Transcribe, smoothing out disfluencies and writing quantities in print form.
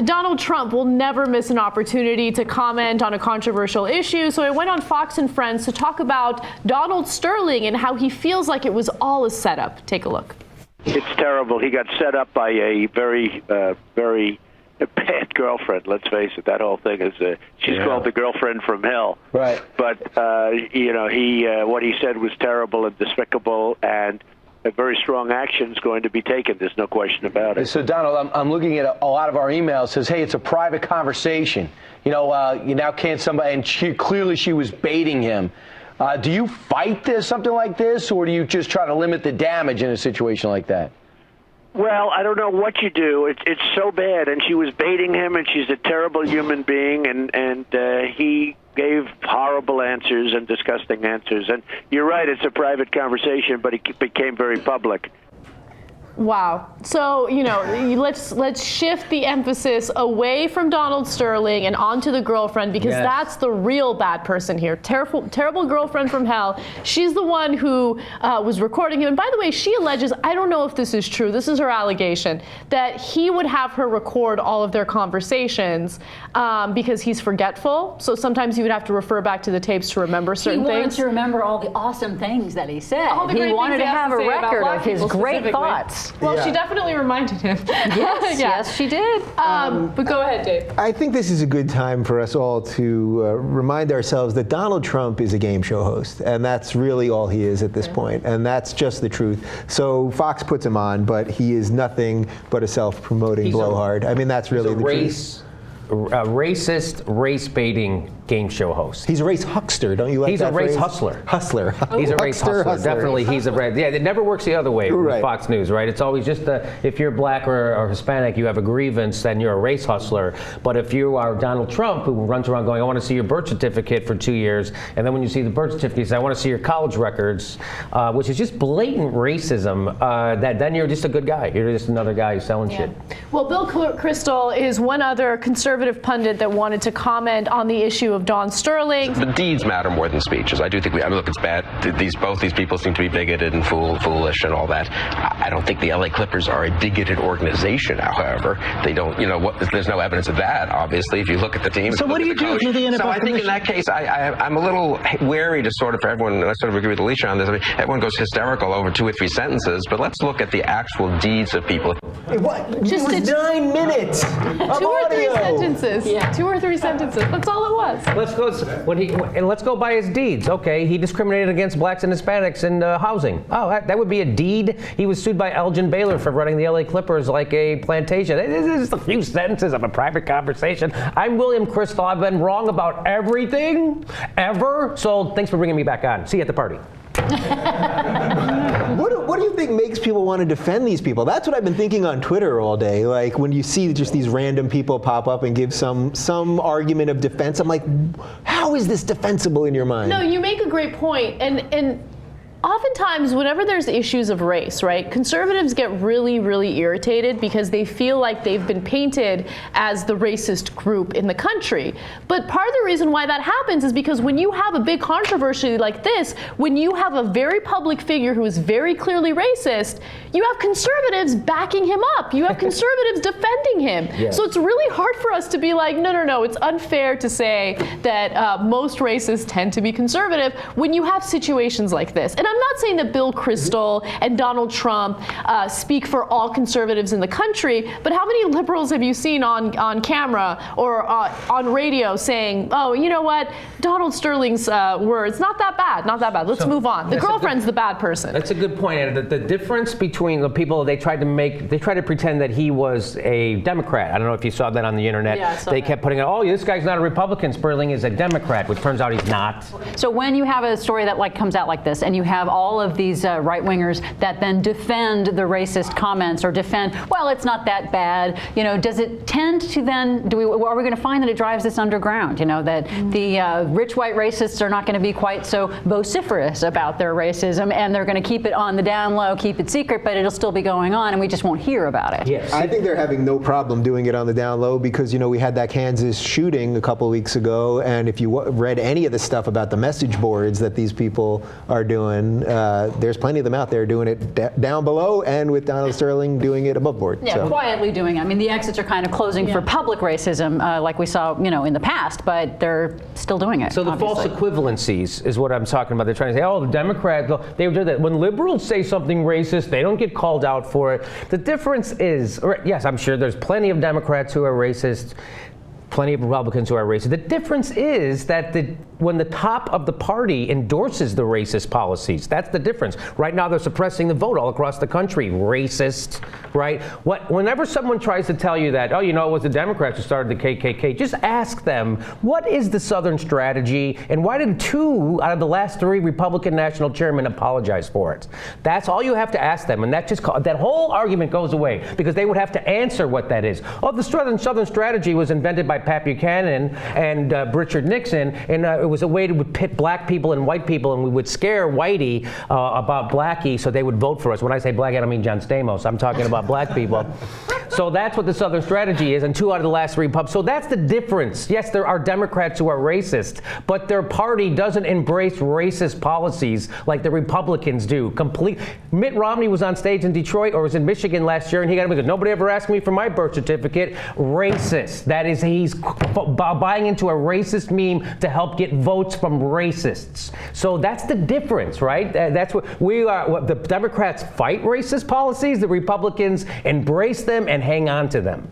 Donald Trump will never miss an opportunity to comment on a controversial issue, so I went on Fox and Friends to talk about Donald Sterling and how he feels like it was all a setup. Take a look. It's terrible. He got set up by a very bad girlfriend. Let's face it. That whole thing is she's called the girlfriend from hell. Right. But what he said was terrible and despicable, and a very strong action is going to be taken. There's no question about it. So, Donald, I'm looking at a lot of our emails. It says, hey, it's a private conversation. You now can't somebody, and clearly she was baiting him. Do you fight something like this, or do you just try to limit the damage in a situation like that? Well, I don't know what you do. It's so bad, and she was baiting him, and she's a terrible human being, and he gave horrible answers and disgusting answers. And you're right, it's a private conversation, but it became very public. Wow. So, let's shift the emphasis away from Donald Sterling and onto the girlfriend, because that's the real bad person here. Terrible girlfriend from hell. She's the one who was recording him. And by the way, she alleges, I don't know if this is true, this is her allegation, that he would have her record all of their conversations because he's forgetful. So sometimes he would have to refer back to the tapes to remember certain things. He wanted to remember all the awesome things that he said. He wanted to have a record of his great thoughts. Well, she definitely reminded him. Yes, yes, she did. But go ahead, Dave. I think this is a good time for us all to remind ourselves that Donald Trump is a game show host, and that's really all he is at this point, and that's just the truth. So Fox puts him on, but he is nothing but a self-promoting blowhard. I mean, that's really the truth. A racist, race-baiting game show host. He's a race huckster, don't you like He's that a race phrase? hustler. Hustler. He's a race hustler. Definitely, he's a it never works the other way with Fox News, right? It's always just if you're black or Hispanic, you have a grievance, then you're a race hustler. But if you are Donald Trump, who runs around going, I want to see your birth certificate for 2 years, and then when you see the birth certificate, you say, I want to see your college records, which is just blatant racism, then you're just a good guy. You're just another guy who's selling shit. Well, Bill Kristol is one other conservative pundit that wanted to comment on the issue of Don Sterling. The deeds matter more than speeches. I do think look, it's bad. Both these people seem to be bigoted and foolish and all that. I don't think the LA Clippers are a bigoted organization, however. They don't, there's no evidence of that, obviously, if you look at the team. So what do you do to the NFL So I think in that case, I'm a little wary to for everyone, and I sort of agree with Alicia on this. I mean, everyone goes hysterical over 2 or 3 sentences, but let's look at the actual deeds of people. What? Just 9 minutes of 2 or 3 audio. sentences. Yeah. 2 or 3 sentences. That's all it was. Let's go by his deeds. Okay, he discriminated against blacks and Hispanics in housing. Oh, that would be a deed. He was sued by Elgin Baylor for running the LA Clippers like a plantation. It is just a few sentences of a private conversation. I'm William Kristol. I've been wrong about everything, ever. So thanks for bringing me back on. See you at the party. What do you think makes people want to defend these people? That's what I've been thinking on Twitter all day. Like when you see just these random people pop up and give some argument of defense, I'm like, how is this defensible in your mind? No, you make a great point, and oftentimes, whenever there's issues of race, right, conservatives get really, really irritated because they feel like they've been painted as the racist group in the country. But part of the reason why that happens is because when you have a big controversy like this, when you have a very public figure who is very clearly racist, you have conservatives backing him up. You have conservatives defending him. Yes. So it's really hard for us to be like, no, it's unfair to say that most racists tend to be conservative when you have situations like this. And I'm not saying that Bill Kristol and Donald Trump speak for all conservatives in the country, but how many liberals have you seen on camera or on radio saying, oh, you know what, Donald Sterling's words, not that bad. Let's move on. The girlfriend's the bad person. That's a good point. The difference between the people they tried to pretend that he was a Democrat. I don't know if you saw that on the internet. Yeah, they kept putting out, oh, this guy's not a Republican, Sterling is a Democrat, which turns out he's not. So when you have a story that comes out like this, and you have all of these right-wingers that then defend the racist comments or defend, well, it's not that bad, does it tend to then, are we going to find that it drives this underground, that the rich white racists are not going to be quite so vociferous about their racism, and they're going to keep it on the down low, keep it secret, but it'll still be going on, and we just won't hear about it. Yes. I think they're having no problem doing it on the down low because, we had that Kansas shooting a couple of weeks ago, and if you read any of the stuff about the message boards that these people are doing, and there's plenty of them out there doing it down below, and with Donald Sterling doing it above board. Yeah, so. quietly doing it. I mean, the exits are kind of closing for public racism, like we saw, in the past, but they're still doing it. So the obviously. false equivalencies is what I'm talking about. They're trying to say, oh, the Democrats, they do that. When liberals say something racist, they don't get called out for it. The difference is, yes, I'm sure there's plenty of Democrats who are racist, plenty of Republicans who are racist. The difference is that when the top of the party endorses the racist policies, that's the difference. Right now, they're suppressing the vote all across the country. Racist, right? Whenever someone tries to tell you that, it was the Democrats who started the KKK, just ask them, what is the Southern strategy, and why did 2 out of the last 3 Republican national chairmen apologize for it? That's all you have to ask them, and that whole argument goes away, because they would have to answer what that is. Oh, the Southern strategy was invented by Pat Buchanan and Richard Nixon, and it was a way to pit black people and white people, and we would scare Whitey about Blackie so they would vote for us. When I say Blackie, I don't mean John Stamos. I'm talking about black people. So that's what the Southern strategy is, and 2 out of the last 3 pubs. So that's the difference. Yes, there are Democrats who are racist, but their party doesn't embrace racist policies like the Republicans do. Mitt Romney was on stage in Detroit or was in Michigan last year, and he got up and goes, nobody ever asked me for my birth certificate. Racist. That is, he's buying into a racist meme to help get votes from racists. So that's the difference, right? That's what we are. The Democrats fight racist policies, the Republicans embrace them and hang on to them.